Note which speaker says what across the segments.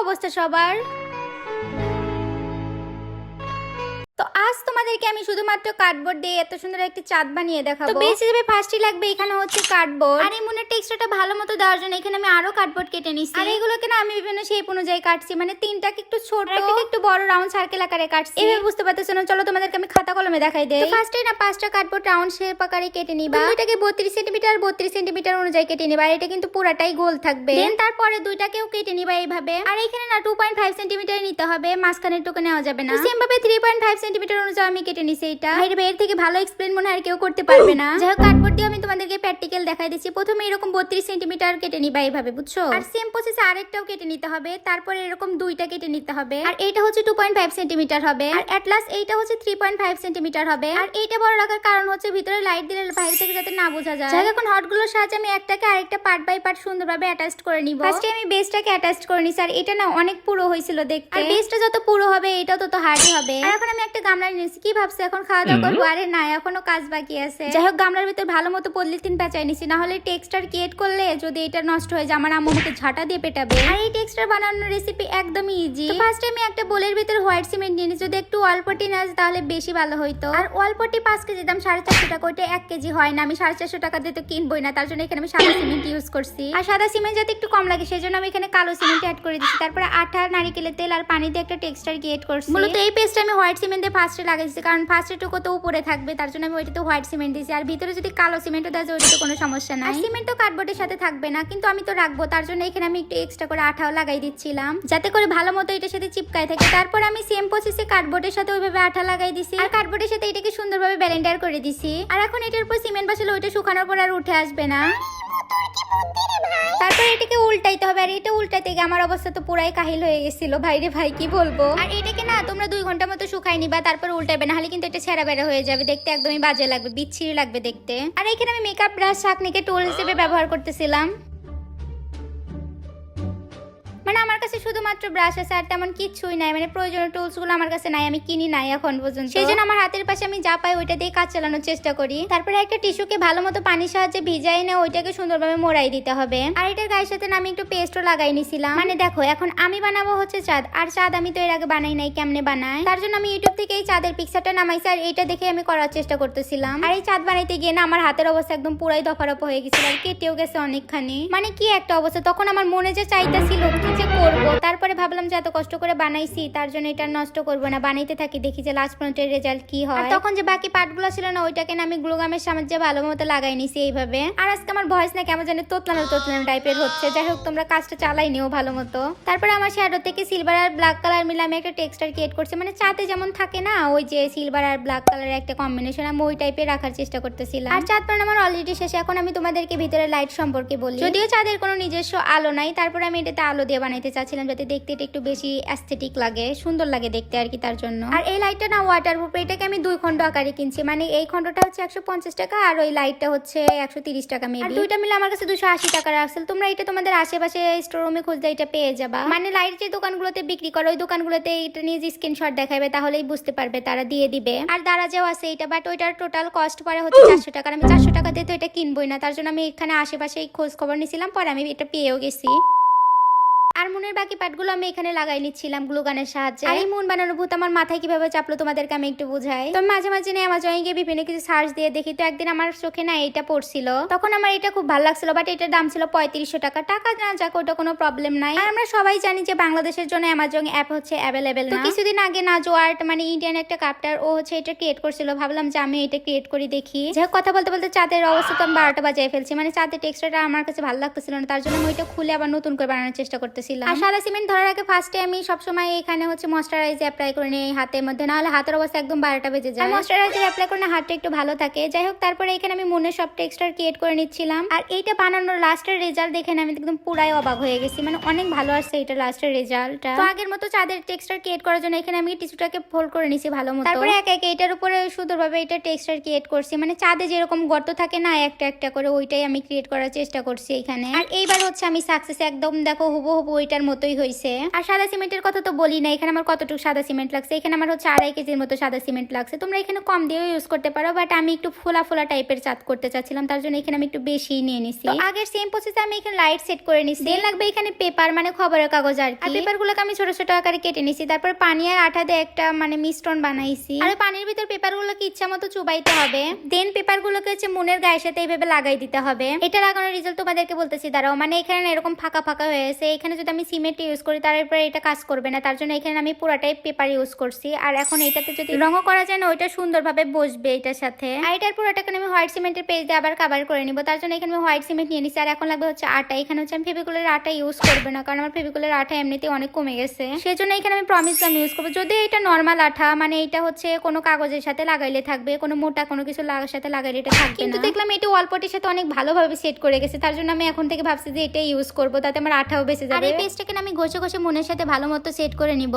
Speaker 1: অবস্থা সবার? তো আজ তোমাদেরকে আমি শুধুমাত্র কার্ডবোর্ড দিয়ে এত সুন্দর একটি চাঁদ বানিয়ে দেখাবো। তো বেশ হিসেবে ফার্স্টই লাগবে এখানে হচ্ছে কার্ডবোর্ড, আর এই মনের টেক্সচারটা ভালো মতো দেওয়ার জন্য এখানে আমি আরো কার্ডবোর্ড কেটে নিছি। আর এগুলোকে না আমি বিভিন্ন শেপ অনুযায়ী কাটছি, মানে তিনটাকে একটু ছোট একটাকে একটু বড় রাউন্ড সার্কেল আকারে কাটছি। এভাবে বুঝতে পারতেছো না? চলো তোমাদেরকে আমি খাতা কলমে দেখাই দেই। তো ফার্স্টে না 5টা কার্ডবোর্ড রাউন্ড শেপ আকারে কেটে নিবা। দুইটাকে 32 সেন্টিমিটার 32 সেন্টিমিটার অনুযায়ী কেটে নিবা, আর এটা কিন্তু পুরাটাই গোল থাকবে। দেন তারপরে দুইটাকেও কেটে নিবা এইভাবে। আর এখানে না 2.5 সেন্টিমিটার নিতে হবে, মাঝখানের টুকু নেওয়া যাবে না। সেম ভাবে 3.5 সেন্টিমিটার অনুযায়ী আমি কেটে নিছি এটা। এর থেকে ভালো এক্সপ্লেন মনে আর কেউ করতে পারবে না। যাই হোক, কার্ডবোর্ড দিয়ে আমি তোমাদেরকে প্র্যাকটিক্যাল দেখাই দিচ্ছি। প্রথমে এরকম 32 সেন্টিমিটার কেটে নিবা এইভাবে, বুঝছো? আর সেম প্রসেসে আরেকটাও কেটে নিতে হবে, তারপরে এরকম দুইটা কেটে নিতে হবে। আর এইটা হচ্ছে 2.5 সেন্টিমিটার হবে, আর এট লাস্ট এইটা হচ্ছে 3.5 সেন্টিমিটার হবে। আর এইটা বড় রাখার কারণ হচ্ছে ভিতরে লাইট দিলে বাইরে থেকে যাতে না বোঝা যায়। যাই হোক, এখন হটগুলোর সাহায্যে আমি একটাকে আরেকটা পার্ট বাই পার্ট সুন্দরভাবে অ্যাটাচ করে নিব। ফার্স্টে আমি বেসটাকে অ্যাটাচ করে নিছি, আর এটা না অনেক পুরো হয়েছিল দেখতে। আর বেসটা যত পুরো হবে এটাও তত হার্ডই হবে। আর এখন আমি একটা গামলা নিয়েছি। কি ভাবছি এখন খাওয়া দাওয়া করবো? আরে না, এখনো কাজ বাকি আছে। যাই হোক, গামলার ভিতর ভালো মতো পলিথিন পেঁচাই নিছি, না হলে টেক্সচার ক্রিয়েট করলে যদি এটা নষ্ট হয়ে যায় আমার আম্মু আমাকে ঝাঁটা দিয়ে পেটাবে। আর এই টেক্সচার বানানোর রেসিপি একদমই ইজি। তো ফার্স্টে আমি একটা বোলের ভিতর হোয়াইট সিমেন্ট নিয়ে নিছি। যদি একটু অল্পটি না তাহলে বেশি ভালো হইতো। আর অল্পটি 5 কেজি দাম 450 টাকা, ওইটা 1 কেজি হয় না। আমি 450 টাকা দিয়ে তো কিনবই না, তার জন্য এখানে আমি সাদা সিমেন্ট ইউজ করছি। আর সাদা সিমেন্ট যাতে একটু কম লাগে সেজন্য আমি এখানে কালো সিমেন্ট অ্যাড করে দিচ্ছি। তারপরে আটা, নারকেলের তেল আর পানি দিয়ে একটা টেক্সচার ক্রিয়েট করছি। মূলত এই পেস্টটা আমি হোয়াইট সিমেন্ট দিয়ে ফার্স্টে লাগাইছি, কারণ ফার্স্টে টুকু তো উপরে থাকবে, তার জন্য আমি ওইটাতে হোয়াইট সিমেন্ট দিয়েছি। আর ভিতরে যদি কালো সিমেন্টও দেয় ওইটা তো কোনো সমস্যা নাই। সিমেন্ট তো কার্ডবোর্ডের সাথে থাকবে না, কিন্তু আমি তো রাখবো, তার জন্য এখানে আমি একটু এক্সট্রা করে আঠাও লাগাই দিচ্ছিলাম, যাতে করে ভালো মতো এটার সাথে চিপকায় থাকে। তারপর আমি সেম প্রসেসে কার্ডবোর্ডের সাথে ওইভাবে আঠা লাগাই দিছি, আর কার্ডবোর্ডের সাথে এটাকে সুন্দরভাবে ব্লেন্ডার করে দিছি। আর এখন এটার উপর সিমেন্ট বসালে ওইটা শুকানোর পর আর উঠে আসবে না। তারপর এটাকে উল্টাইতে হবে, আর এটা উল্টাইতে গিয়ে আমার অবস্থা তো পুরাই কাহিল হয়ে গেছিল। ভাইরে ভাই, কি বলবো। আর এটাকে না তোমরা 2 ঘন্টা মতো শুকাই নিবা, তারপর উল্টাবে, না হলে কিন্তু এটা ছেঁড়া বেড়া হয়ে যাবে, দেখতে একদমই বাজে লাগবে, বিচ্ছিরি লাগবে দেখতে। আর এখানে আমি মেকআপ ব্রাশ শাকনিকে টুল হিসেবে ব্যবহার করতেছিলাম। মানে আমার কাছে শুধুমাত্র ব্রাশ আছে, আর তেমন কিছুই নাই, মানে প্রয়োজনীয় টুলস গুলো আমার কাছে নাই, আমি কিনি নাই এখন পর্যন্ত। সেই জন্য আমার হাতের পাশে আমি যা পাই ওইটা দিয়ে কাজ চালানোর চেষ্টা করি। তারপরে একটা টিস্যুকে ভালো মতো পানির সাহায্যে ভিজাই না ওইটাকে সুন্দরভাবে মোড়াই দিতে হবে। আর এটার গায়ের সাথে আমি একটু পেস্টও লাগাই নিছিলাম। মানে দেখো, এখন আমি বানাবো হচ্ছে চাঁদ, আর চাঁদ আমি তো এর আগে বানাই নাই, কেমনে বানাই, তার জন্য আমি ইউটিউব থেকে এই চাঁদের পিকচারটা নামাইছি, আর এইটা দেখে আমি করার চেষ্টা করতেছিলাম। আর এই চাঁদ বানাইতে গিয়ে না আমার হাতের অবস্থা একদম পুরাই দফারফ হয়ে গেছিল, আর কেটেও গেছে অনেকখানি। মানে কি একটা অবস্থা, তখন আমার মনে যে চাইতাছিল কি যে করবো, তারপরে ভাবলাম যে এত কষ্ট করে বানাইছি তার জন্য এটা নষ্ট করবো না, বানাইতে থাকি, দেখি যে লাস্ট পর্যন্ত রেজাল্ট কি হয়। তখন যে বাকি পার্টগুলো ছিল না ওইটাকে না আমি গ্লুগামের সাহায্যে ভালো মতো লাগাই নিছি এইভাবে। আর আজকে আমার ভয়েস না কেমন জানি তোতলানো তোতলানো টাইপের হচ্ছে। যাই হোক, তোমরা কাজটা চালাই নিও ভালো মতো। তারপরে আমার শ্যাডো থেকে সিলভার আর ব্ল্যাক কালার মিলে আমি একটা টেক্সচার ক্রিয়েট করছি, মানে চাঁদে যেমন থাকে না ওই যে সিলভার আর ব্ল্যাক কালারের একটা কম্বিনেশন, আমি ওই টাইপের রাখার চেষ্টা করতেছিলাম। আর চাঁদ বানানো আমার অলরেডি শেষ। এখন আমি তোমাদেরকে ভিতরে লাইট সম্পর্কে বলি। যদিও চাঁদের কোনো নিজস্ব আলো নাই, তারপরে আমি এটাতে আলো দিয়ে বানাইতে চাচ্ছিলাম যাতে দেখতে এটা একটু বেশি অ্যাস্থেটিক লাগে, সুন্দর লাগে দেখতে আর কি, তার জন্য। আর এই লাইটটা না ওয়াটারপ্রুফ, এটাকে আমি 2 খণ্ড আকারে কিনছি, মানে এই খণ্ডটা হচ্ছে 150 টাকা আর ওই লাইটটা হচ্ছে 130 টাকা মেবি। আর দুইটা মিলে আমার কাছে 280 টাকা রাখছিল। তোমরা এটা তোমাদের আশেপাশে স্টোর রুমে খুঁজলে এটা পেয়ে যাবা। মানে লাইট যে দোকানগুলোতে বিক্রি করে ওই দোকানগুলোতে এটা নিয়ে যে স্ক্রিনশট দেখাবে তাহলেই বুঝতে পারবে, তারা দিয়ে দিবে। আর দারাজেও আছে এটা, বাট ওইটার টোটাল কস্ট পড়ে হচ্ছে 400 টাকা। আমি 400 টাকা দিয়ে তো এটা কিনবই না, তার জন্য আমি এখানে আশেপাশে খোঁজ খবর নিয়েছিলাম, পরে আমি এটা পেয়েও গেছি। আর মনের বাকি পার্টগুলো আমি এখানে লাগাই নিচ্ছিলাম গ্লুগানের সাহায্যে। আর এই মন বানানোর ভূত আমার মাথায় কিভাবে চাপলো তোমাদেরকে আমি একটু বুঝাই। তো মাঝে মাঝে না অ্যামাজনে গিয়ে বিভিন্ন কিছু সার্চ দিয়ে দেখি, তো একদিন আমার চোখে না এটা পড়ছিল, তখন আমার এটা খুব ভালো লাগছিল, বাট এটার দাম ছিল 3500 টাকা। টাকা না যাক, ওটা কোনো প্রবলেম নাই। আর আমরা সবাই জানি যে বাংলাদেশের জন্য অ্যামাজন অ্যাপ হচ্ছে অ্যাভেলেবেল না। তো কিছুদিন আগে নাজু আর্ট, মানে ইন্ডিয়ান একটা কাপ্টার, ও হচ্ছে এটা ক্রিয়েট করছিল, ভাবলাম যে আমি এটা ক্রিয়েট করি দেখি। যাই হোক, কথা বলতে বলতে চাঁদের অবস্থা তো আমি 12টা বাজায় ফেলছি, মানে চাঁদের টেক্সচারটা আমার কাছে ভালো লাগতেছিল না, তার জন্য আমি ওইটা খুলে আবার নতুন করে বানানোর চেষ্টা করতেছিলাম। আর সাদা সিমেন্ট ধরার আগে ফার্স্টে আমি সবসময় এখানে হচ্ছে ময়শ্চারাইজ অ্যাপ্লাই করে নিই হাতের মধ্যে, নাহলে হাতের অবস্থা একদম 12টা বেজে যায়। ময়শ্চারাইজার অ্যাপ্লাই করে না হাতটা একটু ভালো থাকে। যাই হোক, তারপরে এখানে আমি মনের সব টেক্সচার ক্রিয়েট করে নিচ্ছিলাম। আর এইটা বানানোর লাস্টের রেজাল্ট দেখে আমি একদম পুরাই অবাক হয়ে গেছি, মানে অনেক ভালো আসছে এটা লাস্টের রেজাল্টটা। তো আগের মতো চাঁদের টেক্সচার ক্রিয়েট করার জন্য এখানে আমি টিস্যুটাকে ফোল্ড করে নিছি ভালো মতো। তারপরে একে একে এটার উপরে সুন্দরভাবে এটা টেক্সচার ক্রিয়েট করছি, মানে চাঁদে যেরকম গর্ত থাকে না একটা একটা করে, ওইটাই আমি ক্রিয়েট করার চেষ্টা করছি এখানে। আর এইবার হচ্ছে আমি সাকসেস একদম দেখো হুবহু ওইটার মতোই হয়েছে। আর সাদা সিমেন্টের কথা তো বলি না, এখানে আমার কতটুকু সাদা সিমেন্ট লাগছে, এখানে আমার হচ্ছে 2.5 কেজির মতো সাদা সিমেন্ট লাগছে। তোমরা এখানে কম দিয়েও ইউজ করতে পারো, বাট আমি একটু ফোলা ফোলা টাইপের চাঁদ করতে চাচ্ছিলাম, তার জন্য এখানে আমি একটু বেশি নিয়ে নিছি। আগের সেম প্রসেসে আমি এখানে লাইট সেট করে নিছি। দেন লাগবে এখানে পেপার, মানে খবরের কাগজ আর কি। পেপারগুলোকে আমি ছোট ছোট আকারে কেটে নিছি, তারপর পানি আর আঠা দিয়ে একটা মানে মিশ্রণ বানাইছি। আর পানির ভিতর পেপারগুলোকে ইচ্ছা মতো চুবাইতে হবে। দেন পেপারগুলোকে হচ্ছে মুনের গায়ের সাথে এইভাবে লাগাই দিতে হবে। এটা লাগানোর রেজাল্ট তোমাদেরকে বলতেছি দাঁড়াও। মানে এখানে এরকম ফাঁকা ফাঁকা হয়ে গেছে, এখানে যদি আমি সিমেন্ট ইউজ করি তারপরে এটা কাজ করবে না, তার জন্য এখানে আমি পুরাটাই পেপার ইউজ করছি। আর এখন এটাতে যদি রঙও করা যায় না, ওইটা সুন্দরভাবে বসবে এটার সাথে। আর এটার পুরোটাকে আমি হোয়াইট সিমেন্টের পেজ দিয়ে আবার কভার করে নিব, তার জন্য এখানে আমি হোয়াইট সিমেন্ট নিয়ে নিছি। আর এখন লাগবে হচ্ছে আটা। এখানে হচ্ছে আমি ফেভিকলের আটা ইউজ করবে না, কারণ আমার ফেভিকলের আটা এমনিতেই অনেক কমে গেছে, সেজন্য এখানে আমি প্রমিস গ্লাম ইউজ করবো। যদি এটা নর্মাল আঠা, মানে এটা হচ্ছে কোনো কাগজের সাথে লাগাইলে থাকবে, কোনো মোটা কোনো কিছু সাথে লাগাইলে এটা থাকবে, কিন্তু দেখলাম এটা ওয়ালপটির সাথে অনেক ভালোভাবে সেট করে গেছে, তার জন্য আমি এখন থেকে ভাবছি যে এটাই ইউজ করবো, তাতে আমার আঠাও বেঁচে যাবে। আর এই পেজটাকে আমি ঘষে ঘষে মুনের সাথে ভালো মতো সেট করে নিব।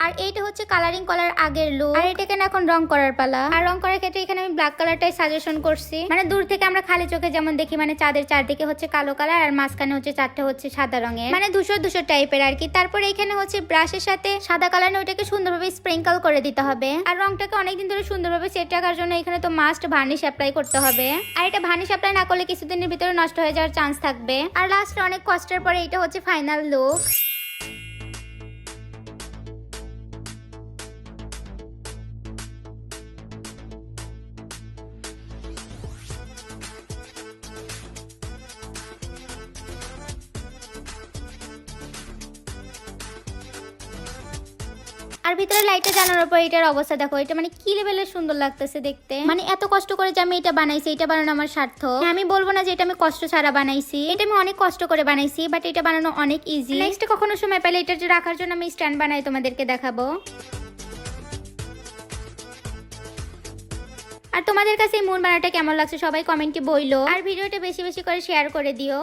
Speaker 1: আর এইটা হচ্ছে কালারিং করার আগের লুক, আর এটাকে এখন রং করার পালা। আর রং করার ক্ষেত্রে এখানে আমি ব্ল্যাক কালারটাই সাজেশন করছি। মানে দূর থেকে আমরা খালি চোখে যেমন দেখি, মানে চাঁদের চারদিকে হচ্ছে কালো কালার আর মাঝখানে হচ্ছে চারটা হচ্ছে সাদা রঙের, মানে দুশো টাইপের আর কি। তারপরে এখানে হচ্ছে ব্রাশের সাথে সাদা কালার নিয়ে ওইটাকে সুন্দরভাবে স্প্রিঙ্কল করে দিতে হবে। আর রংটাকে অনেকদিন ধরে সুন্দরভাবে সেট রাখার জন্য এখানে তো মাস্ট ভার্নিশ অ্যাপ্লাই করতে হবে। আর এটা ভার্নিশ অ্যাপ্লাই না করলে কিছুদিনের ভিতরে নষ্ট হয়ে যাওয়ার চান্স থাকবে। আর লাস্টে অনেক কষ্টের পরে এটা হচ্ছে ফাইনাল লুক। আর ভিতরে লাইটটা জ্বালানোর পর এটার অবস্থা দেখো, এটা মানে কি লেভেলের সুন্দর লাগতেছে দেখতে। মানে এত কষ্ট করে যে আমি এটা বানাইছি, এটা বানানো আমার সার্থক। আমি বলবো না যে এটা আমি কষ্ট ছাড়া বানাইছি, এটা আমি অনেক কষ্ট করে বানাইছি, বাট এটা বানানো অনেক ইজি। নেক্সট কখনো সময় পেলে এটা যে রাখার জন্য আমি স্ট্যান্ড বানাই তোমাদেরকে দেখাবো। আর তোমাদের কাছে এই মুন বানাটা কেমন লাগছে সবাই কমেন্টে বইলো। আর ভিডিওটা বেশি বেশি করে শেয়ার করে দিও।